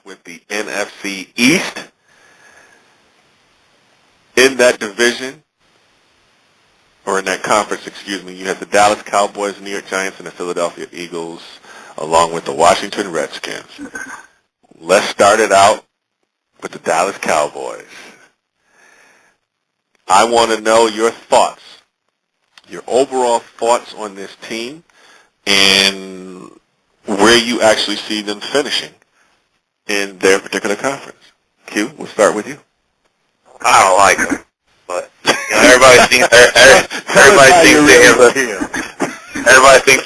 with the NFC East. In that division, or in that conference, excuse me, you have the Dallas Cowboys, the New York Giants, and the Philadelphia Eagles, along with the Washington Redskins. Let's start it out with the Dallas Cowboys. I want to know your thoughts, your overall thoughts on this team, and where you actually see them finishing in their particular conference. Q, we'll start with you. I don't like them, but everybody thinks they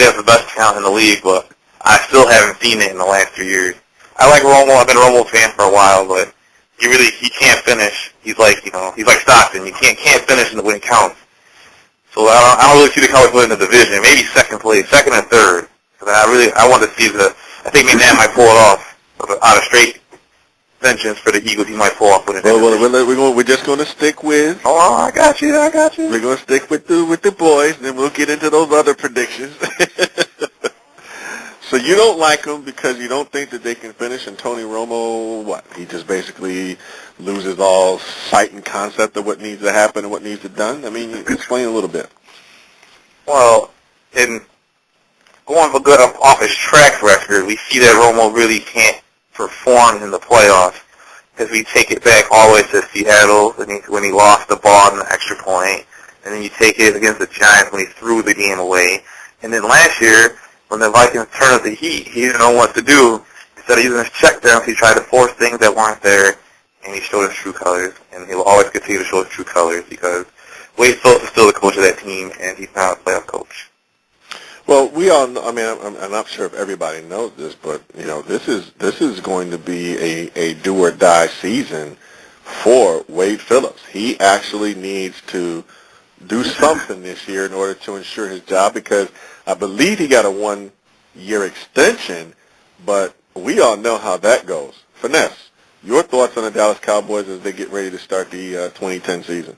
have the best talent in the league, but I still haven't seen it in the last 3 years. I like Romo. I've been a Romo fan for a while, but he can't finish. He's like Stockton. You can't finish when it counts. So I don't really see the Cowboys winning the division. Maybe second and third. Because I want to see I think maybe that might pull it off out of straight vengeance for the Eagles. He might pull off with it. We're just going to stick with. Oh, I got you. We're going to stick with the boys, and then we'll get into those other predictions. So you don't like them because you don't think that they can finish, and Tony Romo, what? He just basically loses all sight and concept of what needs to happen and what needs to be done? I mean, explain a little bit. Well, in going for good off his track record, we see that Romo really can't perform in the playoffs, because we take it back all the way to Seattle when he lost the ball in the extra point, and then you take it against the Giants when he threw the game away, and then last year when the Vikings turned up the heat, he didn't know what to do. Instead of using his checkdowns, he tried to force things that weren't there, and he showed his true colors, and he will always continue to show his true colors because Wade Phillips is still the coach of that team, and he's not a playoff coach. Well, we all know, I mean, I'm not sure if everybody knows this, but, this is going to be a do-or-die season for Wade Phillips. He actually needs to do something this year in order to ensure his job, because I believe he got a 1-year extension, but we all know how that goes. Finesse, your thoughts on the Dallas Cowboys as they get ready to start the 2010 season?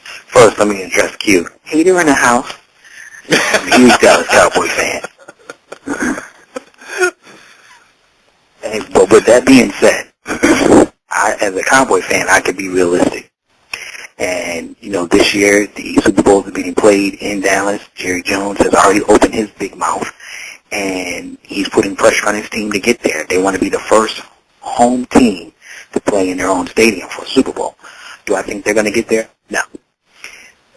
First, let me address Q. Hater in the house. I'm a huge Dallas Cowboy fan. But with that being said, as a Cowboy fan, I can be realistic. And, this year, the Super Bowl is being played in Dallas. Jerry Jones has already opened his big mouth, and he's putting pressure on his team to get there. They want to be the first home team to play in their own stadium for a Super Bowl. Do I think they're going to get there? No.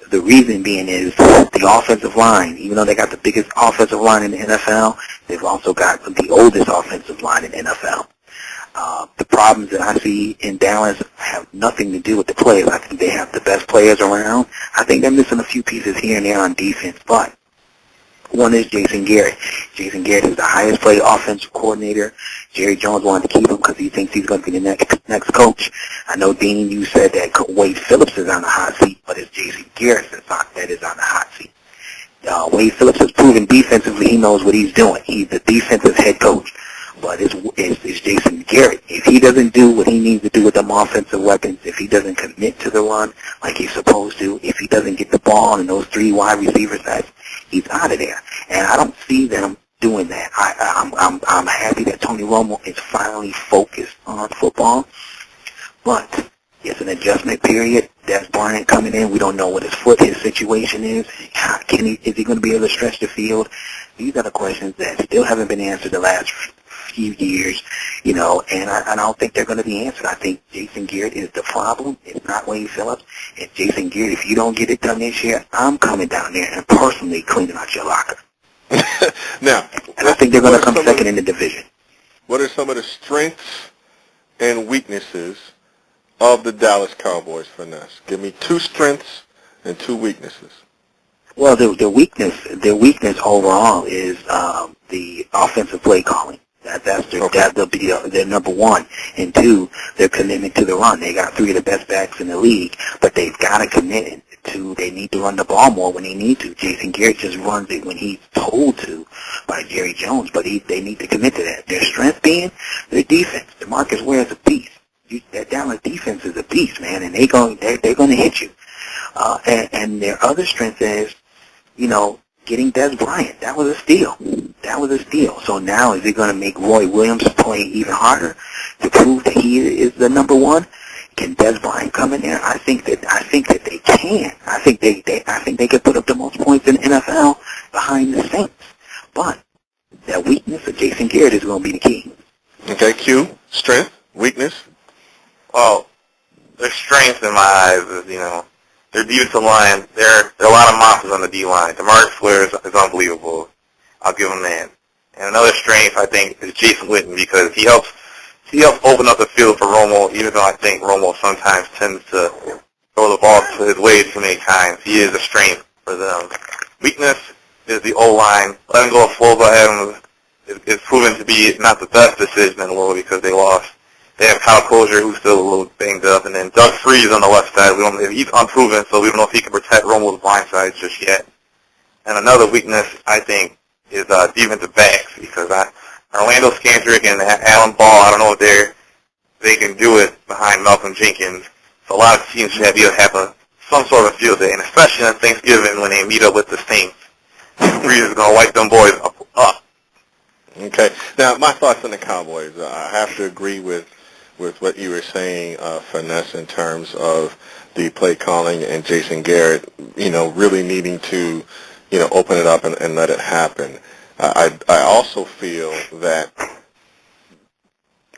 The reason being is the offensive line. Even though they got the biggest offensive line in the NFL, they've also got the oldest offensive line in the NFL. The problems that I see in Dallas have nothing to do with the players. I think they have the best players around. I think they're missing a few pieces here and there on defense, but one is Jason Garrett. Jason Garrett is the highest paid offensive coordinator. Jerry Jones wanted to keep him because he thinks he's going to be the next coach. I know, Dean, you said that Wade Phillips is on the hot seat, but it's Jason Garrett that is on the hot seat. Wade Phillips has proven defensively he knows what he's doing. He's the defensive head coach. But it's Jason Garrett. If he doesn't do what he needs to do with them offensive weapons, if he doesn't commit to the run like he's supposed to, if he doesn't get the ball in those 3 wide receiver sets, he's out of there. And I don't see them doing that. I'm happy that Tony Romo is finally focused on football, but it's an adjustment period. Des Bryant coming in. We don't know what his situation is. Is he going to be able to stretch the field? These are the questions that still haven't been answered the last few years, and I don't think they're going to be answered. I think Jason Garrett is the problem. It's not Wade Phillips. It's Jason Garrett. If you don't get it done this year, I'm coming down there and personally cleaning out your locker. Now, and I think they're going to come second in the division. What are some of the strengths and weaknesses of the Dallas Cowboys, Finesse? Give me 2 strengths and 2 weaknesses. Well, their weakness overall is the offensive play calling. That'll be their number 1. And 2, their commitment to the run. They got 3 of the best backs in the league, but they've got to commit to. They need to run the ball more when they need to. Jason Garrett just runs it when he's told to by Jerry Jones, but they need to commit to that. Their strength being their defense. DeMarcus Ware is a beast. That Dallas defense is a beast, man, and they're going to hit you. And their other strength is, getting Des Bryant. That was a steal. So now is it going to make Roy Williams play even harder? to prove that he is the number one? Can Des Bryant come in there? I think that they can. I think they could put up the most points in the NFL behind the Saints. But that weakness of Jason Garrett is going to be the key. Okay, Q, strength, weakness. Well, their strength in my eyes is, their defensive line. There are a lot of monsters on the D-line. DeMarcus Ware is unbelievable. I'll give him that. And another strength, I think, is Jason Witten, because he helps open up the field for Romo, even though I think Romo sometimes tends to throw the ball to his way too many times. He is a strength for them. Weakness is the O-line. Letting go of Floba Adams is proven to be not the best decision in the world because they lost. They have Kyle Crozier, who's still a little banged up, and then Doug Freeze on the left side. He's unproven, so we don't know if he can protect Romo's blind side just yet. And another weakness, I think, is defensive backs, because Orlando Scandrick and Alan Ball, I don't know if they can do it behind Malcolm Jenkins. So a lot of teams should have some sort of field day, and especially on Thanksgiving when they meet up with the Saints. Freeze is going to wipe them boys up. Okay. Now, my thoughts on the Cowboys. I have to agree with what you were saying, Finesse, in terms of the play calling and Jason Garrett, really needing to, open it up and let it happen. I also feel that,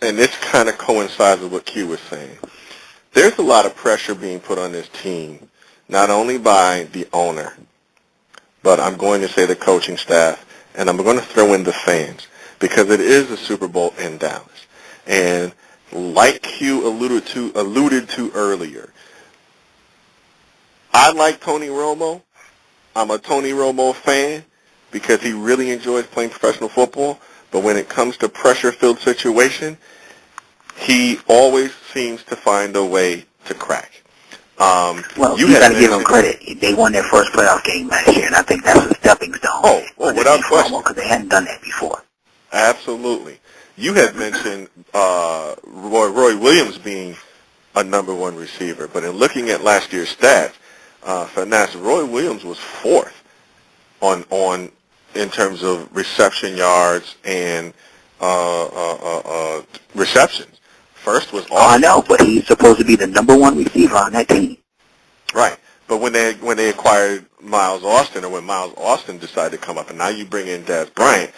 and this kind of coincides with what Q was saying, there's a lot of pressure being put on this team, not only by the owner, but I'm going to say the coaching staff, and I'm going to throw in the fans, because it is the Super Bowl in Dallas. And like Q alluded to earlier, I like Tony Romo. I'm a Tony Romo fan because he really enjoys playing professional football. But when it comes to pressure-filled situation, he always seems to find a way to crack. Well, you got to give them credit. They won their first playoff game last year, and I think that's a stepping stone. Without question. Because they hadn't done that before. Absolutely. You had mentioned Roy Williams being a number one receiver, but in looking at last year's stats, Finesse, Roy Williams was fourth in terms of reception yards and receptions. First was Austin. I know, but he's supposed to be the number one receiver on that team. Right. But when they acquired Miles Austin, or when Miles Austin decided to come up, and now you bring in Des Bryant,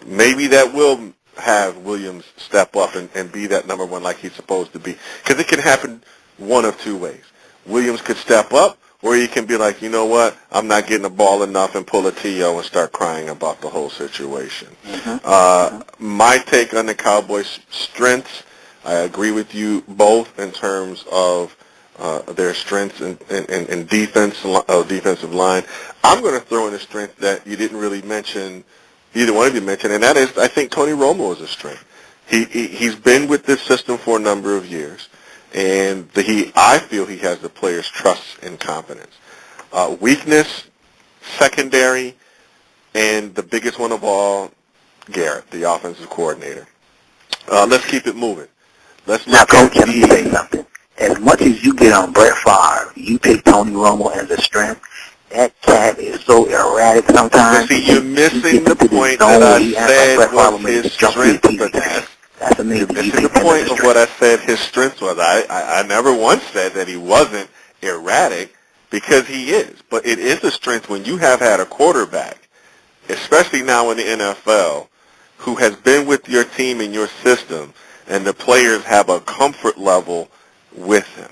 maybe that will have Williams step up and be that number one like he's supposed to be. Because it can happen one of two ways. Williams could step up, or he can be like, you know what, I'm not getting the ball enough, and pull a T.O. and start crying about the whole situation. My take on the Cowboys' strengths, I agree with you both in terms of their strengths in defensive line. I'm going to throw in a strength that you didn't really mention, either one of you mentioned, and that is, I think Tony Romo is a strength. He's been with this system for a number of years, and I feel he has the players' trust and confidence. Weakness, secondary, and the biggest one of all, Garrett, the offensive coordinator. Let's keep it moving. Now, Coach, let me say something. As much as you get on Brett Favre, you pick Tony Romo as a strength. That cat is so erratic sometimes. But see, you're missing the point that I said was his strength. That's amazing. You're missing the point of what I said his strength was. I never once said that he wasn't erratic, because he is. But it is a strength when you have had a quarterback, especially now in the NFL, who has been with your team and your system, and the players have a comfort level with him.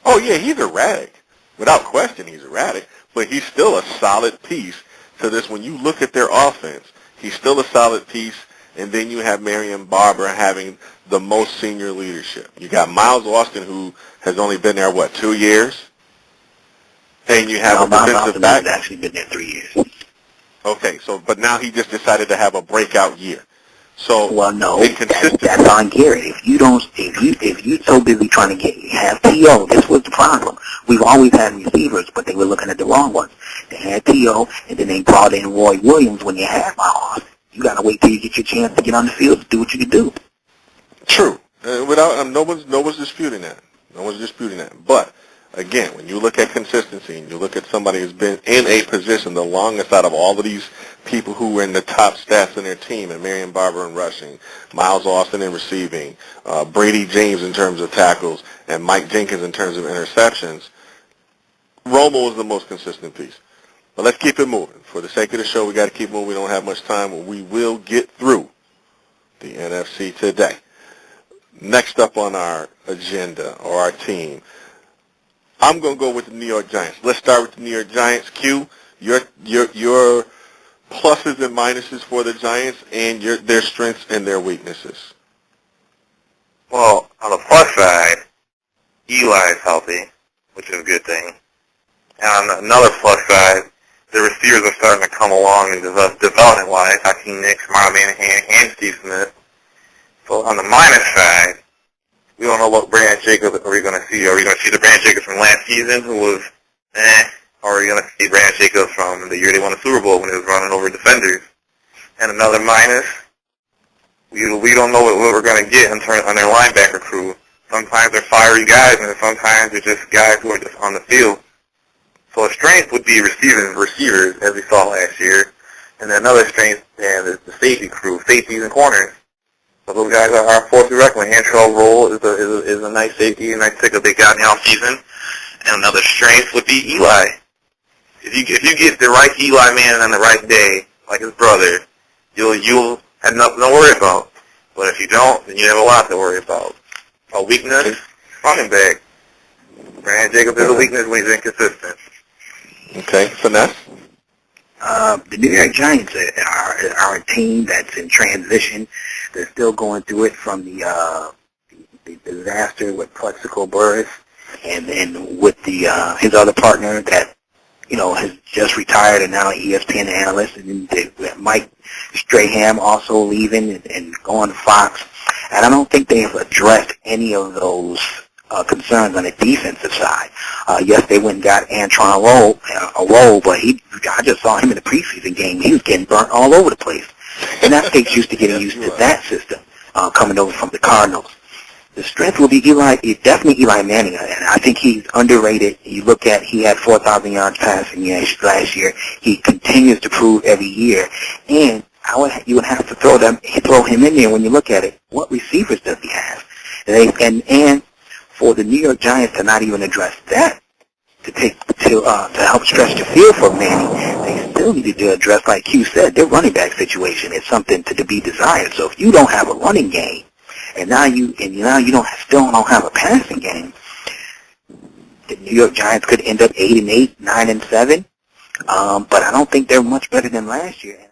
Oh, yeah, he's erratic. Without question, he's erratic, but he's still a solid piece to this. When you look at their offense, he's still a solid piece, and then you have Marion Barber having the most senior leadership. You got Miles Austin, who has only been there, 2 years? And you have a defensive back. He's actually been there 3 years. Okay, but now he just decided to have a breakout year. So, well, no, that's on Garrett. If you so busy trying to have T.O., this was the problem. We've always had receivers, but they were looking at the wrong ones. They had T.O., and then they brought in Roy Williams when you had Miles Austin. You got to wait till you get your chance to get on the field to do what you can do. True. No one's disputing that. No one's disputing that. But again, when you look at consistency and you look at somebody who's been in a position the longest out of all of these people who were in the top stats in their team, and Marion Barber in rushing, Miles Austin in receiving, Brady James in terms of tackles, and Mike Jenkins in terms of interceptions, Romo is the most consistent piece. But let's keep it moving. For the sake of the show, we got to keep moving. We don't have much time, but we will get through the NFC today. Next up on our agenda, or our team, I'm going to go with the New York Giants. Let's start with the New York Giants. Q, your pluses and minuses for the Giants and their strengths and their weaknesses. Well, on the plus side, Eli is healthy, which is a good thing. And on another plus side, the receivers are starting to come along and development-wise. Hakeem Nicks, Marlon Manahan, and Steve Smith. So on the minus side, we don't know what Brandon Jacobs are we going to see. Are we going to see the Brandon Jacobs from last season who was or are we going to see Brandon Jacobs from the year they won the Super Bowl when he was running over defenders? And another minus, we don't know what we're going to get on their linebacker crew. Sometimes they're fiery guys, and sometimes they're just guys who are just on the field. So a strength would be receivers, as we saw last year. And then another strength is the safety crew, safeties and corners. So those guys are forced to reckon. Hantrell Roll is a nice safety, a nice pickup they got in the offseason. And another strength would be Eli. If you get the right Eli man on the right day, like his brother, you'll have nothing to worry about. But if you don't, then you have a lot to worry about. A weakness, running back. Brandon Jacobs is a weakness when he's inconsistent. Okay, Finesse? The New York Giants are a team that's in transition. They're still going through it from the disaster with Plexico Burris, and then with his other partner that has just retired and now an ESPN analyst, and then Mike Strahan also leaving and going to Fox. And I don't think they've addressed any of those concerns on the defensive side. Yes, they went and got Antron Roll, but I just saw him in the preseason game. He was getting burnt all over the place. And that state's used to getting used to that system coming over from the Cardinals. The strength will be definitely Eli Manning, and I think he's underrated. You look at, he had 4,000 yards passing last year. He continues to prove every year. And you would have to throw him in there when you look at it. What receivers does he have? And for the New York Giants to not even address that, to help stretch the field for Manning, they still needed to address, like Q said, their running back situation is something to be desired. So if you don't have a running game, and now you still don't have a passing game, the New York Giants could end up 8-8, 9-7. But I don't think they're much better than last year.